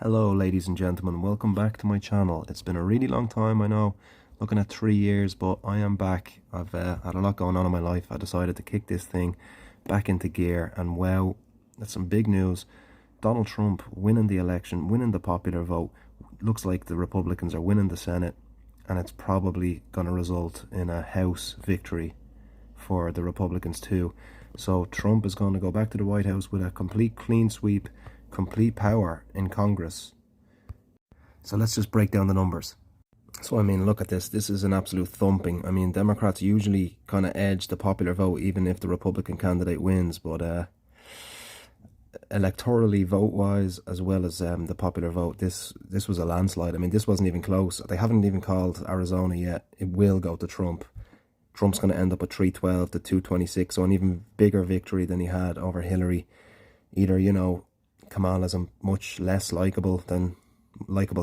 Hello ladies and gentlemen, welcome back to my channel. It's been a really long time, I know, looking at 3 years, but I am back. I've had a lot going on in my life. I decided to kick this thing back into gear, and wow, that's some big news. Donald Trump winning the election, winning the popular vote. Looks like the Republicans are winning the Senate, and it's probably going to result in a House victory for the Republicans too. So Trump is going to go back to the White House with a complete clean sweep, complete power in Congress. So let's just break down the numbers. So I mean, look at this. This is an absolute thumping. I mean, Democrats usually kind of edge the popular vote even if the Republican candidate wins, but electorally vote-wise, as well as the popular vote, this was a landslide. I mean, this wasn't even close. They haven't even called Arizona yet. It will go to Trump. Trump's going to end up at 312 to 226, so an even bigger victory than he had over Hillary. Either, Kamala's a much less likable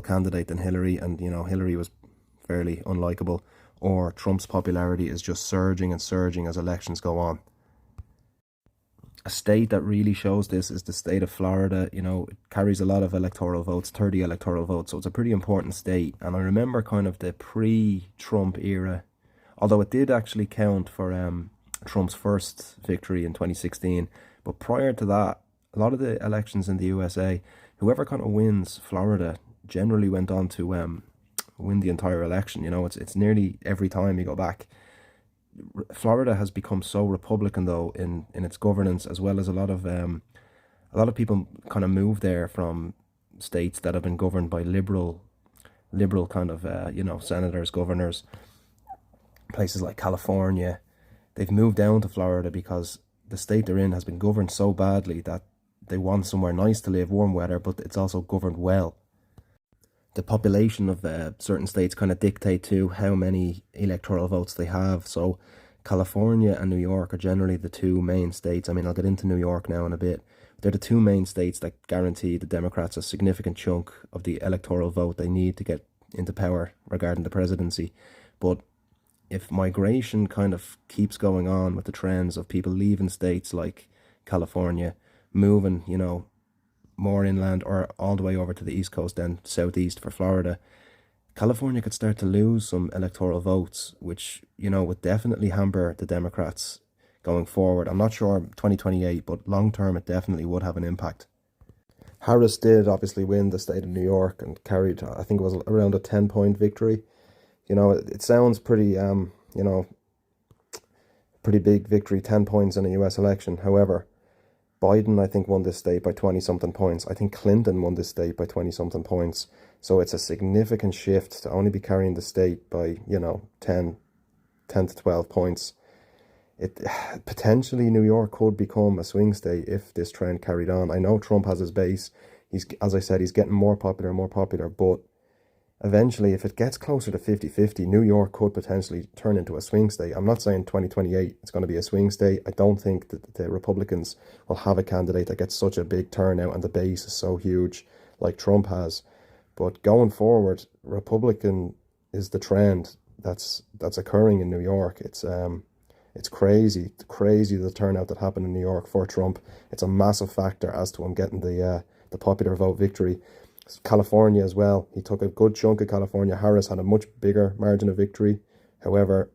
candidate than Hillary, and Hillary was fairly unlikable, or Trump's popularity is just surging and surging as elections go on. A state that really shows this is the state of Florida. It carries a lot of electoral votes, 30 electoral votes, so it's a pretty important state. And I remember kind of the pre-Trump era, although it did actually count for Trump's first victory in 2016. But prior to that, a lot of the elections in the USA, whoever kind of wins Florida generally went on to win the entire election. It's nearly every time you go back. Florida has become so Republican though in its governance, as well as a lot of people kind of move there from states that have been governed by liberal kind of senators, governors. Places like California, they've moved down to Florida because the state they're in has been governed so badly that they want somewhere nice to live, warm weather, but it's also governed well. The population of certain states kind of dictate to how many electoral votes they have. So California and New York are generally the two main states. I mean, I'll get into New York now in a bit. They're the two main states that guarantee the Democrats a significant chunk of the electoral vote they need to get into power regarding the presidency. But if migration kind of keeps going on with the trends of people leaving states like California, moving, more inland or all the way over to the East Coast, then southeast for Florida, California could start to lose some electoral votes, which, would definitely hamper the Democrats going forward. I'm not sure 2028, but long term it definitely would have an impact. Harris did obviously win the state of New York and carried, I think it was around a 10-point victory. It sounds pretty, pretty big victory, 10 points in a US election. However, Biden, I think, won this state by 20-something points. I think Clinton won this state by 20-something points. So it's a significant shift to only be carrying the state by, 10 to 12 points. Potentially New York could become a swing state if this trend carried on. I know Trump has his base. As I said, he's getting more popular and more popular, but eventually, if it gets closer to 50-50, New York could potentially turn into a swing state. I'm not saying 2028 it's going to be a swing state. I don't think that the Republicans will have a candidate that gets such a big turnout and the base is so huge like Trump has. But going forward, Republican is the trend that's occurring in New York. It's crazy the turnout that happened in New York for Trump. It's a massive factor as to him getting the popular vote victory. California as well. He took a good chunk of California. Harris had a much bigger margin of victory. However,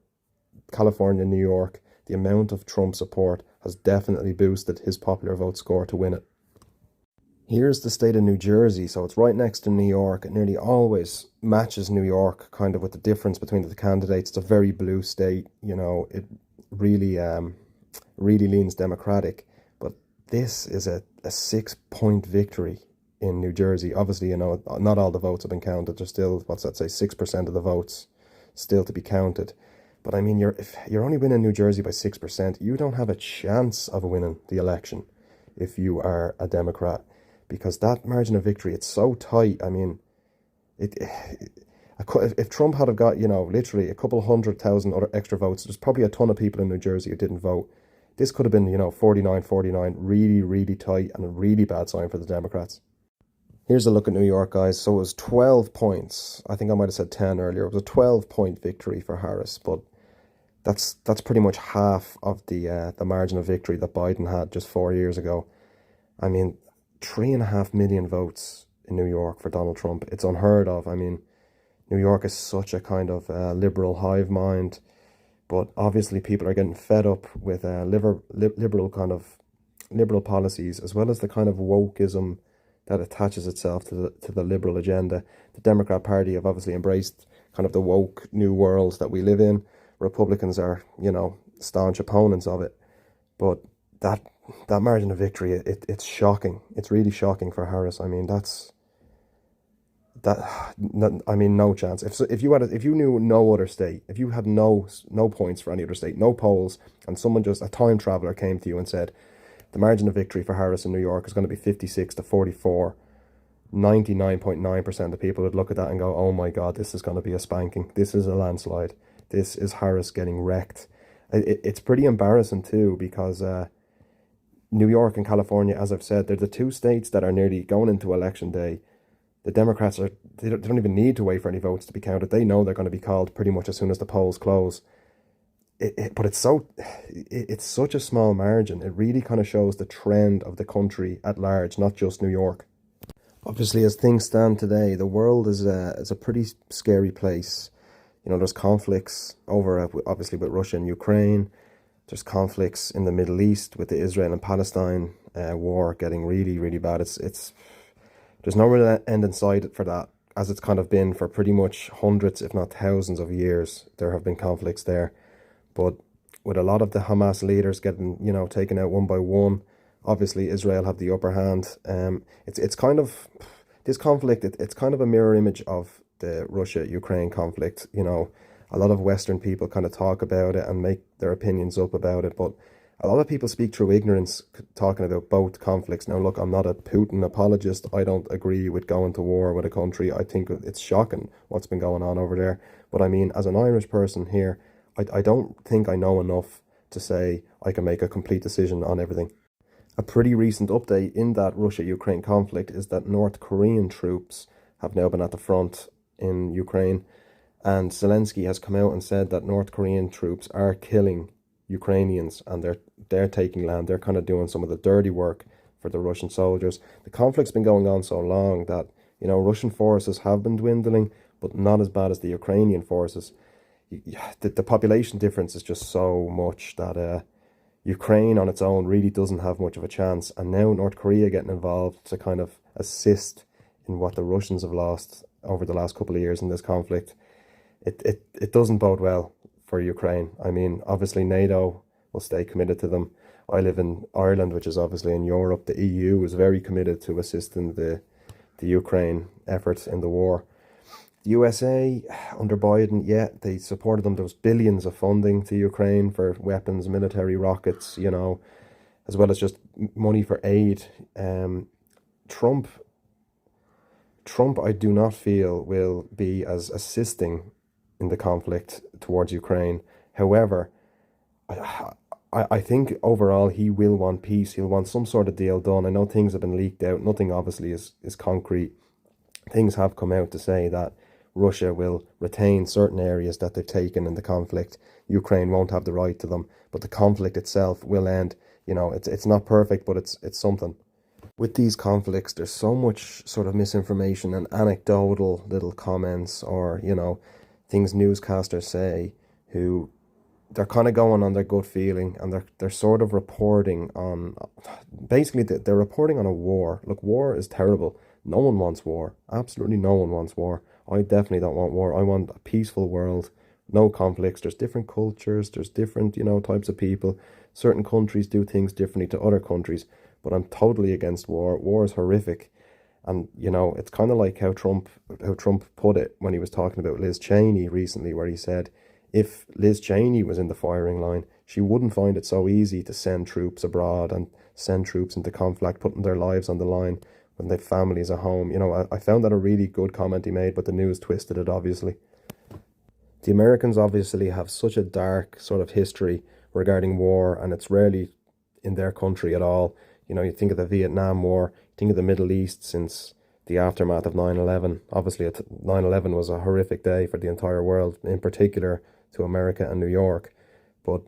California, New York, the amount of Trump support has definitely boosted his popular vote score to win it. Here's the state of New Jersey. So it's right next to New York. It nearly always matches New York, kind of with the difference between the candidates. It's a very blue state. It really, really leans Democratic. But this is a 6-point victory in New Jersey. Obviously, not all the votes have been counted. There's still, 6% of the votes still to be counted. But I mean, if you're only winning New Jersey by 6%, you don't have a chance of winning the election if you are a Democrat, because that margin of victory, it's so tight. I mean, if Trump had got, literally a couple 100,000 other extra votes, there's probably a ton of people in New Jersey who didn't vote. This could have been, 49-49, really, really tight, and a really bad sign for the Democrats. Here's a look at New York, guys. So it was 12 points. I think I might have said 10 earlier. It was a 12-point victory for Harris, but that's pretty much half of the margin of victory that Biden had just 4 years ago. I mean, 3.5 million votes in New York for Donald Trump. It's unheard of. I mean, New York is such a kind of liberal hive mind, but obviously people are getting fed up with liberal policies, as well as the kind of wokeism that attaches itself to the liberal agenda. The Democrat Party have obviously embraced kind of the woke new world that we live in. Republicans are, staunch opponents of it. But that that margin of victory, it's shocking. It's really shocking for Harris. I mean, no chance. If you knew no other state, if you had no points for any other state, no polls, and a time traveler came to you and said the margin of victory for Harris in New York is going to be 56 to 44, 99.9% of people would look at that and go, oh my God, this is going to be a spanking. This is a landslide. This is Harris getting wrecked. It's pretty embarrassing too, because New York and California, as I've said, they're the two states that are nearly going into election day. The Democrats they don't even need to wait for any votes to be counted. They know they're going to be called pretty much as soon as the polls close. But it's such a small margin. It really kind of shows the trend of the country at large, not just New York. Obviously, as things stand today, the world is a pretty scary place. There's conflicts obviously with Russia and Ukraine. There's conflicts in the Middle East with the Israel and Palestine war getting really, really bad. There's no real end in sight for that, as it's kind of been for pretty much hundreds, if not thousands of years. There have been conflicts there. But with a lot of the Hamas leaders getting, taken out one by one, obviously Israel have the upper hand. It's kind of, this conflict, it's kind of a mirror image of the Russia-Ukraine conflict. A lot of Western people kind of talk about it and make their opinions up about it, but a lot of people speak through ignorance, talking about both conflicts. Now, look, I'm not a Putin apologist. I don't agree with going to war with a country. I think it's shocking what's been going on over there. But I mean, as an Irish person here, I don't think I know enough to say I can make a complete decision on everything. A pretty recent update in that Russia-Ukraine conflict is that North Korean troops have now been at the front in Ukraine, and Zelensky has come out and said that North Korean troops are killing Ukrainians, and they're taking land. They're kind of doing some of the dirty work for the Russian soldiers. The conflict's been going on so long that Russian forces have been dwindling, but not as bad as the Ukrainian forces. The population difference is just so much that Ukraine on its own really doesn't have much of a chance, and now North Korea getting involved to kind of assist in what the Russians have lost over the last couple of years in this conflict. It doesn't bode well for Ukraine. I mean, obviously NATO will stay committed to them. I live in Ireland, which is obviously in Europe. The EU is very committed to assisting the Ukraine efforts in the war. The USA, under Biden, they supported them. There was billions of funding to Ukraine for weapons, military rockets, as well as just money for aid. Trump, I do not feel will be as assisting in the conflict towards Ukraine. However, I think overall he will want peace. He'll want some sort of deal done. I know things have been leaked out. Nothing obviously is concrete. Things have come out to say that Russia will retain certain areas that they've taken in the conflict. Ukraine won't have the right to them, but the conflict itself will end. It's not perfect, but it's something. With these conflicts, there's so much sort of misinformation and anecdotal little comments, or things newscasters say, who they're kind of going on their gut feeling, and they're sort of reporting on, basically they're reporting on a war. Look, war is terrible. No one wants war. Absolutely no one wants war. I definitely don't want war. I want a peaceful world, no conflicts. There's different cultures, there's different, types of people. Certain countries do things differently to other countries, but I'm totally against war. War is horrific. And, it's kind of like how Trump put it when he was talking about Liz Cheney recently, where he said, if Liz Cheney was in the firing line, she wouldn't find it so easy to send troops abroad and send troops into conflict, putting their lives on the line when their families are home. I found that a really good comment he made, but the news twisted it, obviously. The Americans obviously have such a dark sort of history regarding war, and it's rarely in their country at all. You think of the Vietnam War, think of the Middle East since the aftermath of 9/11. Obviously, 9/11 was a horrific day for the entire world, in particular to America and New York. But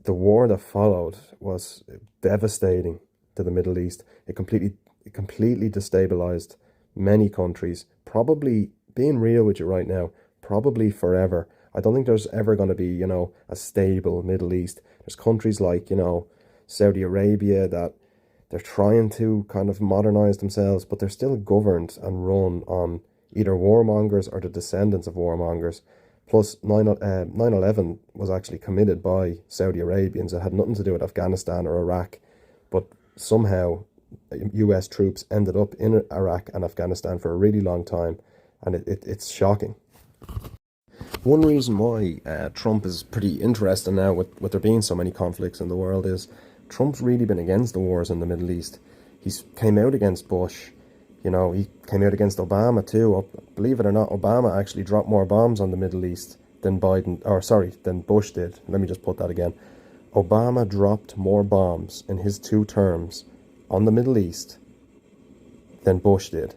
the war that followed was devastating to the Middle East. It completely destabilized many countries, probably, being real with you right now, probably forever. I don't think there's ever going to be, a stable Middle East. There's countries like, Saudi Arabia that they're trying to kind of modernize themselves, but they're still governed and run on either warmongers or the descendants of warmongers. Plus, 9/11 was actually committed by Saudi Arabians. It had nothing to do with Afghanistan or Iraq, but somehow US troops ended up in Iraq and Afghanistan for a really long time, and it's shocking. One reason why Trump is pretty interesting now with there being so many conflicts in the world is Trump's really been against the wars in the Middle East. He's came out against Bush. He came out against Obama too. Believe it or not, Obama actually dropped more bombs on the Middle East than than Bush did. Let me just put that again. Obama dropped more bombs in his 2 terms on the Middle East than Bush did.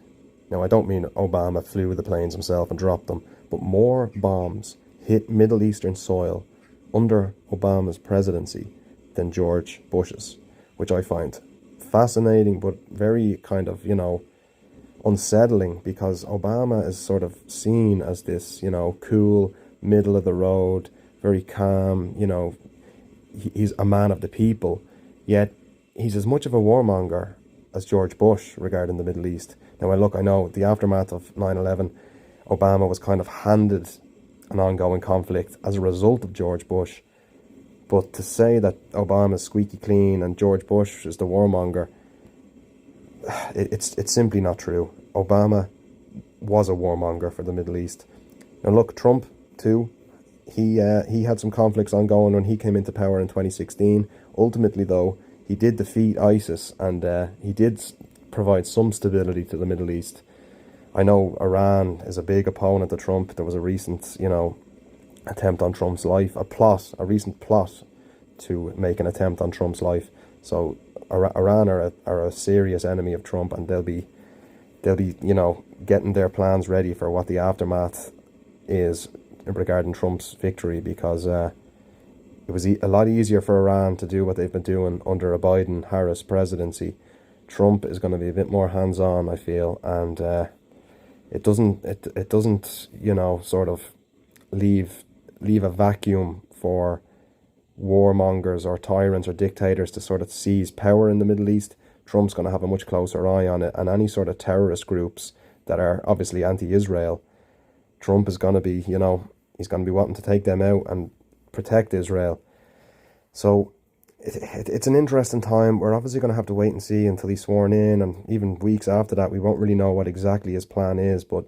Now, I don't mean Obama flew the planes himself and dropped them, but more bombs hit Middle Eastern soil under Obama's presidency than George Bush's, which I find fascinating, but very kind of, unsettling, because Obama is sort of seen as this, cool, middle of the road, very calm, he's a man of the people, yet he's as much of a warmonger as George Bush regarding the Middle East. Now, I know the aftermath of 9/11, Obama was kind of handed an ongoing conflict as a result of George Bush. But to say that Obama's squeaky clean and George Bush is the warmonger, it's simply not true. Obama was a warmonger for the Middle East. Now look, Trump too, he had some conflicts ongoing when he came into power in 2016. Ultimately though, he did defeat ISIS, and he did provide some stability to the Middle East. I know Iran is a big opponent of Trump. There was a recent, attempt on Trump's life, a recent plot to make an attempt on Trump's life. So Iran are a serious enemy of Trump, and they'll be getting their plans ready for what the aftermath is regarding Trump's victory, because it was a lot easier for Iran to do what they've been doing under a Biden-Harris presidency. Trump is going to be a bit more hands-on, I feel, and it doesn't sort of leave a vacuum for warmongers or tyrants or dictators to sort of seize power in the Middle East. Trump's going to have a much closer eye on it, and any sort of terrorist groups that are obviously anti-Israel, Trump is going to be, he's going to be wanting to take them out and protect Israel. So it's an interesting time. We're obviously going to have to wait and see until he's sworn in, and even weeks after that, we won't really know what exactly his plan is, but,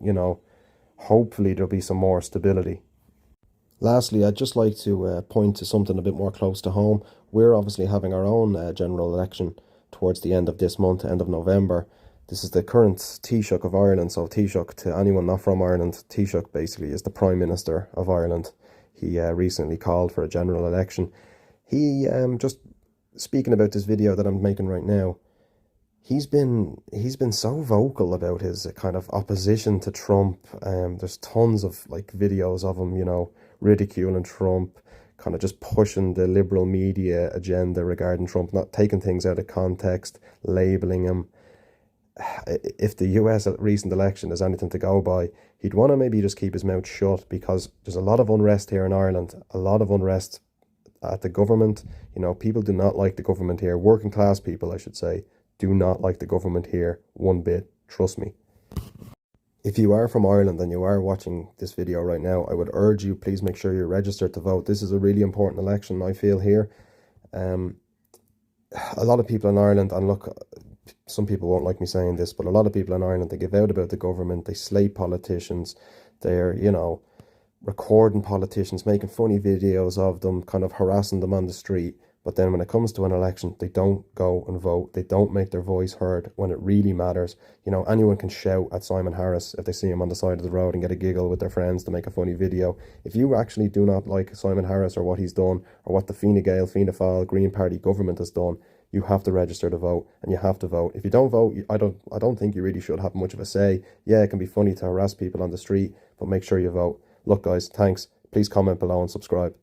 hopefully there'll be some more stability. Lastly, I'd just like to point to something a bit more close to home. We're obviously having our own general election towards the end of this month, end of November. This is the current Taoiseach of Ireland. So Taoiseach, to anyone not from Ireland, Taoiseach basically is the Prime Minister of Ireland. He recently called for a general election. He, just speaking about this video that I'm making right now, he's been so vocal about his kind of opposition to Trump. There's tons of videos of him, ridiculing Trump, kind of just pushing the liberal media agenda regarding Trump, not taking things out of context, labeling him. If the US recent election is anything to go by, he'd want to maybe just keep his mouth shut, because there's a lot of unrest here in Ireland, a lot of unrest at the government. People do not like the government here. Working class people, I should say, do not like the government here one bit. Trust me. If you are from Ireland and you are watching this video right now, I would urge you, please make sure you're registered to vote. This is a really important election, I feel, here. A lot of people in Ireland, and look, some people won't like me saying this, but a lot of people in Ireland, they give out about the government, they slate politicians, they're, recording politicians, making funny videos of them, kind of harassing them on the street. But then when it comes to an election, they don't go and vote. They don't make their voice heard when it really matters. Anyone can shout at Simon Harris if they see him on the side of the road and get a giggle with their friends to make a funny video. If you actually do not like Simon Harris or what he's done, or what the Fine Gael, Fianna Fáil, Green Party government has done, you have to register to vote, and you have to vote. If you don't vote, I don't think you really should have much of a say. Yeah, it can be funny to harass people on the street, but make sure you vote. Look, guys, thanks. Please comment below and subscribe.